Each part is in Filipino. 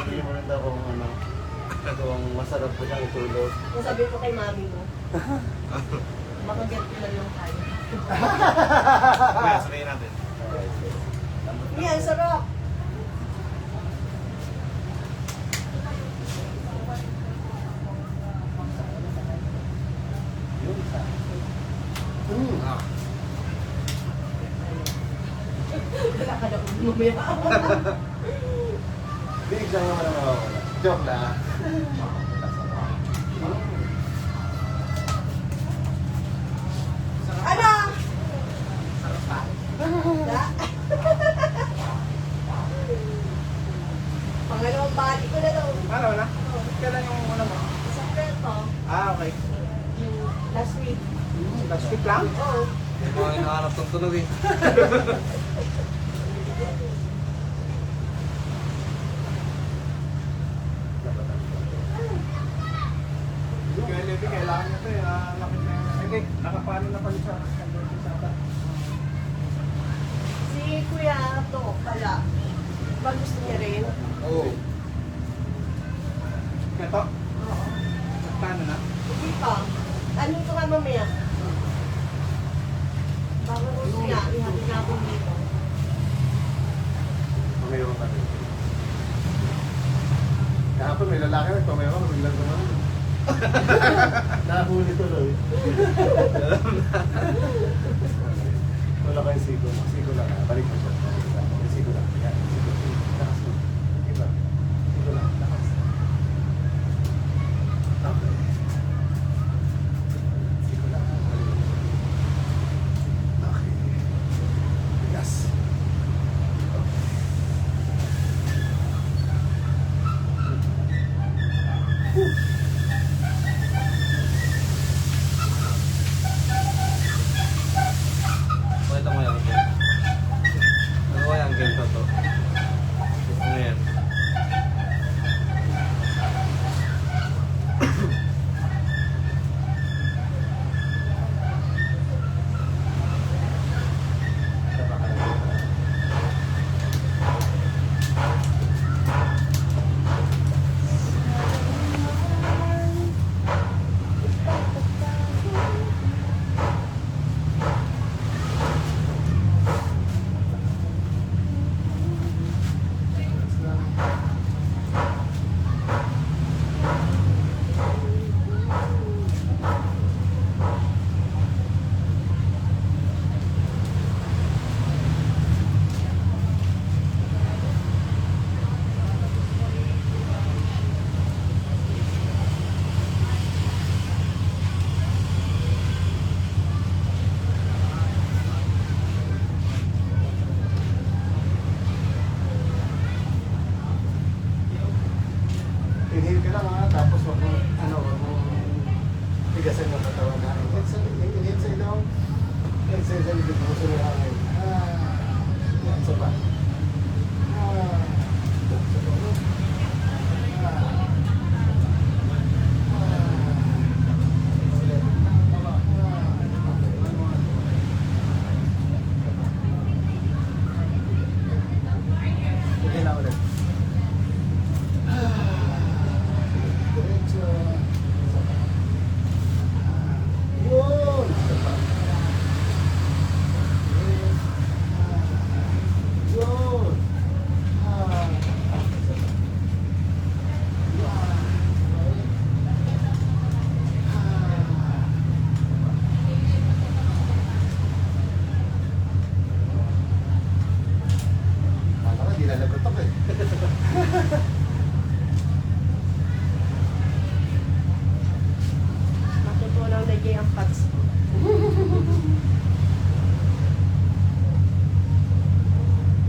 Hindi mo rin daw kung ano, kung masarap po siyang itulog. Kung sabi ko kay mami mo, makagat ko lang yung kain. Kaya sabihin natin. Yan, sarap! Ah. Wala ka na umumira. Big lang naman ang mawawala. Joke lang. Ano? Sarap pa. Da? Pangalawang bali ko na daw. Ano na? Kailan yung una mo? Isang peto. Ah, okay. Yung last week. Last week lang? Oo. Hindi ko hinahanap ng tunog eh. Kaya Levi, kailangan nyo ito eh. Lapit na yun. Hindi, nakapano na pala sa ata. Si Kuya to pala. Pag gusto niya rin. Oo. Ito? Oo. Nagtano na? Hindi pa. Ano ito ka mamaya? Bago gusto niya, ihatid na ako dito. Pumayaw ka rin. Kahapon may lalaki na pumayaw ka, biglang gano'n. Nahuli tuloy. Wala kayong sigo. Sigo lang ha. Balik mo siya. Sigo lang. Yan. Sigo. Lakas mo. Iba. Sigo lang. Lakas. Okay. Sigo lang. Balik mo. Okay. Yes. Pakita mo yung game. Ano kaya ang game to? Ano yan? Inhale ka lang ha, tapos wag mo, wag mo tigasan yung katawan na. Inhale sa ilong, exhale sa likod mo, sunod ang hangin. Yan, isa pa. Sa baba. Ulit. Sige na ulit. Diretso. Yun! Yun! Kala ko, di lalagot ako eh. Matutunaw na Jay ang pats.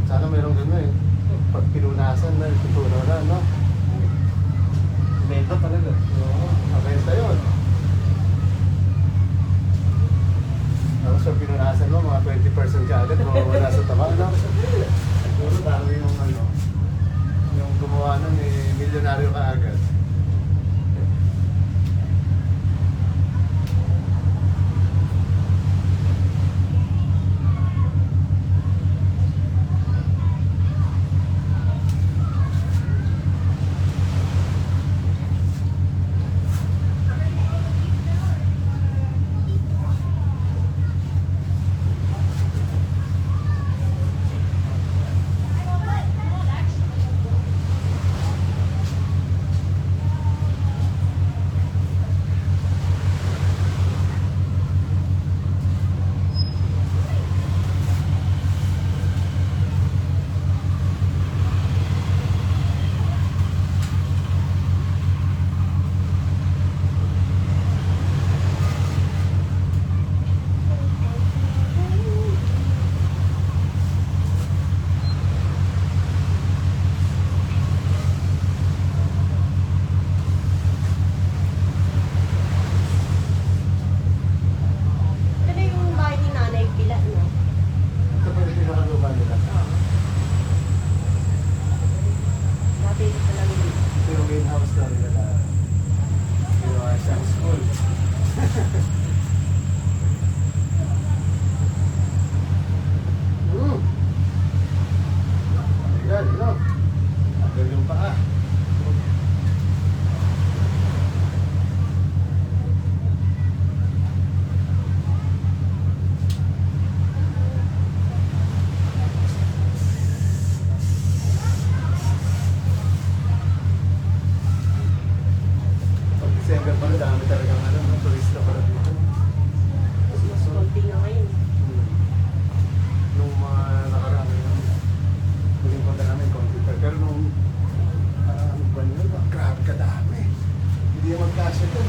Sana mayroong gano'n eh. Pag pinunasan na, tutunaw na, no? Benta talaga. Oo, mabenta yun. Tapos pag pinunasan mo, mga 20% ka agad, mawawala sa taba, no? Siguro dami yung yung gumawa nun eh, milyonaryo ka agad. house daw nila lahat. Ginawa siyang school. Ayan, no? Tagal yung paa. Pag December pa, dami talagang ano, mga turista para dito. Mas konti nga ngayon. Nung mga nakaraan yun, huling punta namin, konti pa. Pero nung ano ba yun, grabe kadami. Hindi yung magkasya ito.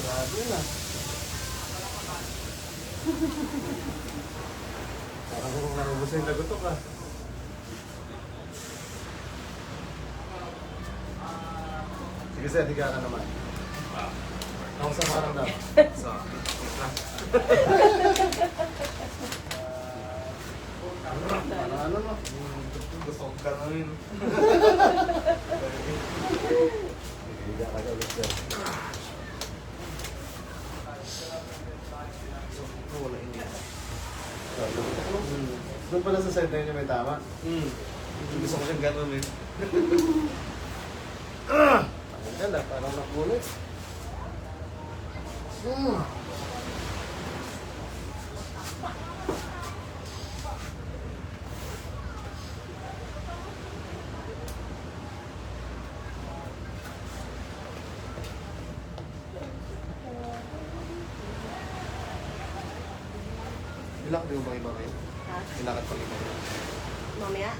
Grabe yun ah. Parang kung narubos yung lagotok ah. Sige sir, higa ka naman. Ako sa parang daw. So, Ano no? gusto ko gano'n. Higa ka daw sir. Wala hindi. Doon pala sa side na yun may tama. Gusto ko siyang gano'n eh. Ang ganda, parang nakulit. Ilakad yung bang iba kayo? Ha? Ilakad pang iba kayo? Mamaya?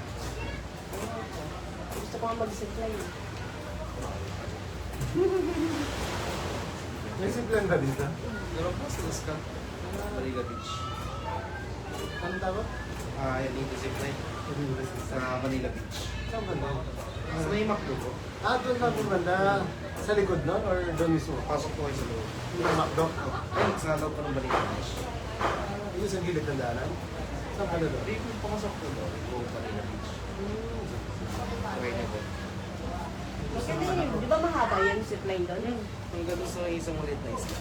Gusto ko nga mag-zipline. May simple ba dito? Meron pa sa Lasca. Manila Beach. Ano tawag? Yan dito zipline. Sa Manila Beach. Saan ba no? Sa may McDo po. Doon lang bumanda. Sa likod nun or doon mismo? Pasok po kayo sa loob. Yung McDo. Ay, sa loob po ng Manila Beach. Yung sa gilid ng daanan? Saan ka na doon? Hindi po pumasok po doon. Buong Manila Beach. Okay na po. Maganda yun. Di ba mahaba yung zipline doon? Ang gano'n sa isang ulit na isla.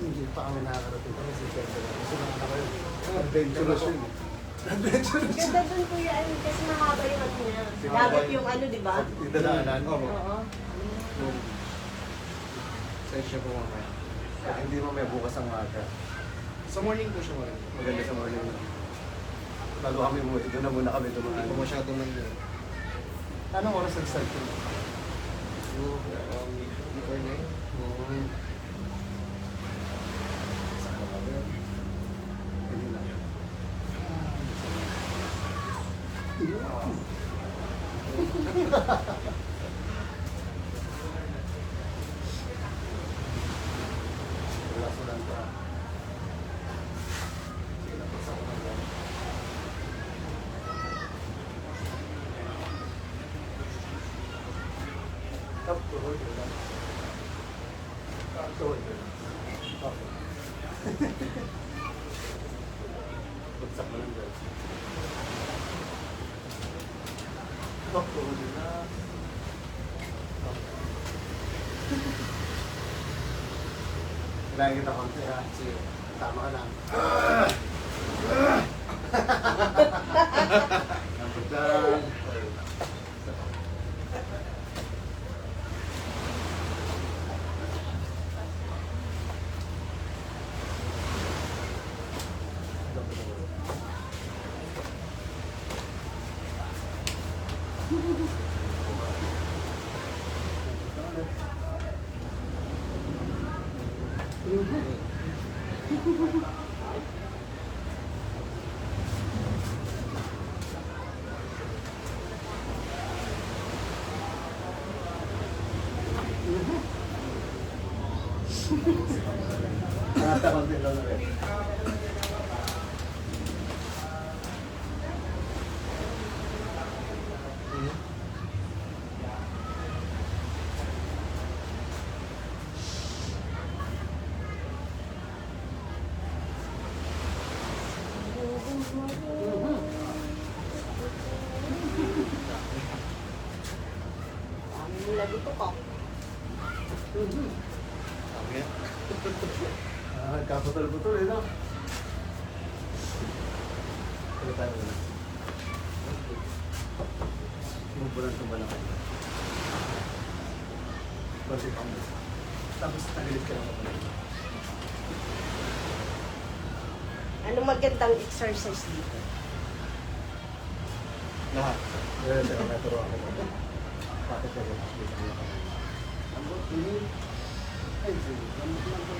Hindi pa kami nakakarating kami sa Siyempre. Kasi nakakaroon. Adventurous yun. Adventurous. Ganda doon kuya, kasi mahaba yung ano niya. Dagat yung ano, di ba? Yung dadaanan. Oo. Saan siya po mamaya? Hindi mo may bukas ang maga. Sa morning po siya wala. Maganda sa morning. Bago kami umuwi, doon na muna kami Hindi po tumahan. masyadong nang Anong oras nag-start yun? Oo, before na yun. Oo. Saka ba yun? Hindi lang. Relax mo lang ka. Sige lang, basta ko lang. Up to hold your hand. Up to hold your hand. Okay. Bagsak mo lang dyan. Up to hold your hand. Okay. Kailangan kita konti ha. Sige. Tama ka lang. Dapat lang. Nasa konti lang na rin. Ang mula dito ko. Okay. Kaputol-putol eh, no? Kaya tayo muna. Mumpulan ito ba na kayo? Kasi pang tapos tagilid ka lang pa pala. Anong magandang exercise dito? Lahat. Kaya sa kanya turo ako. Bakit ka rin? Ambot, hindi. Ay, sige. Ambot lang ko.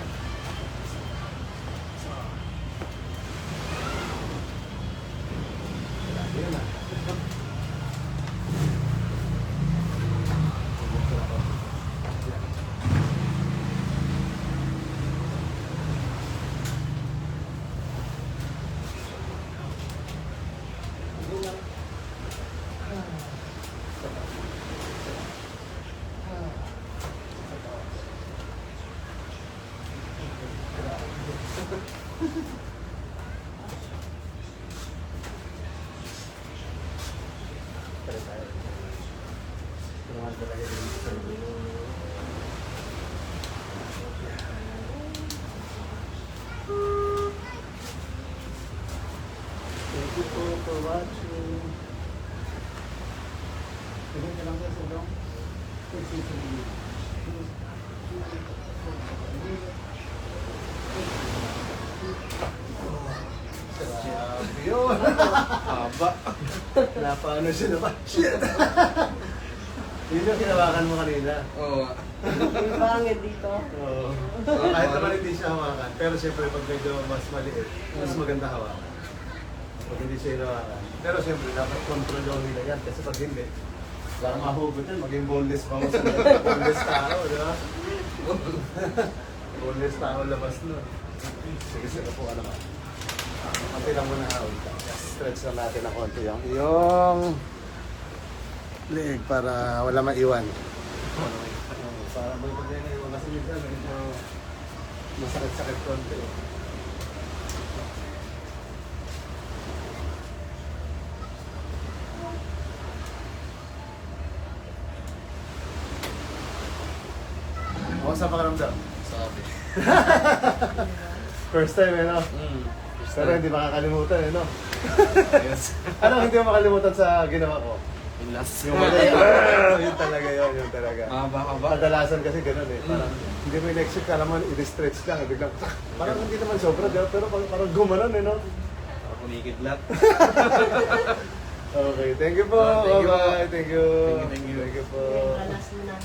Yun na. Tulungan talaga yung sa Thank you po for watching. Tingnan ka lang sa sobrang. Grabe yun. Haba. Napaano siya na ba? Shit! Yun yung hinawakan mo kanina. Oo. Yung bangin dito. Oo. Kahit naman hindi siya hawakan. Pero siyempre pag medyo mas maliit, mas maganda hawakan. Pag hindi siya hinawakan. Pero siyempre dapat control yung nila yan. Kasi pag hindi, baka mahugot yan. Maging boneless pa mo sa boneless tao, di ba? Boneless tao labas nun. Sige, sige po ka naman. Konti lang muna hawin ka. Stretch lang natin ng konti yung leg para wala maiwan. Para may pag naiwan kasi minsan medyo masakit-sakit konti. Ako sa pakiramdam? Sabi. First time eh, no? Pero hindi makakalimutan eh, no? Yes. Ano hindi mo makalimutan sa ginawa ko? Yung last. Yung yun talaga yun talaga. Mahaba-haba. Kadalasan kasi ganun eh. Parang hindi mo in-execute, alam mo, i-stretch lang. Biglang, parang hindi naman sobra, pero parang gumanon eh, no? Kunikidlat. Okay, thank you po. Thank you po. Bye-bye. Thank you. Thank you. Thank you po. Yung kalas mo na.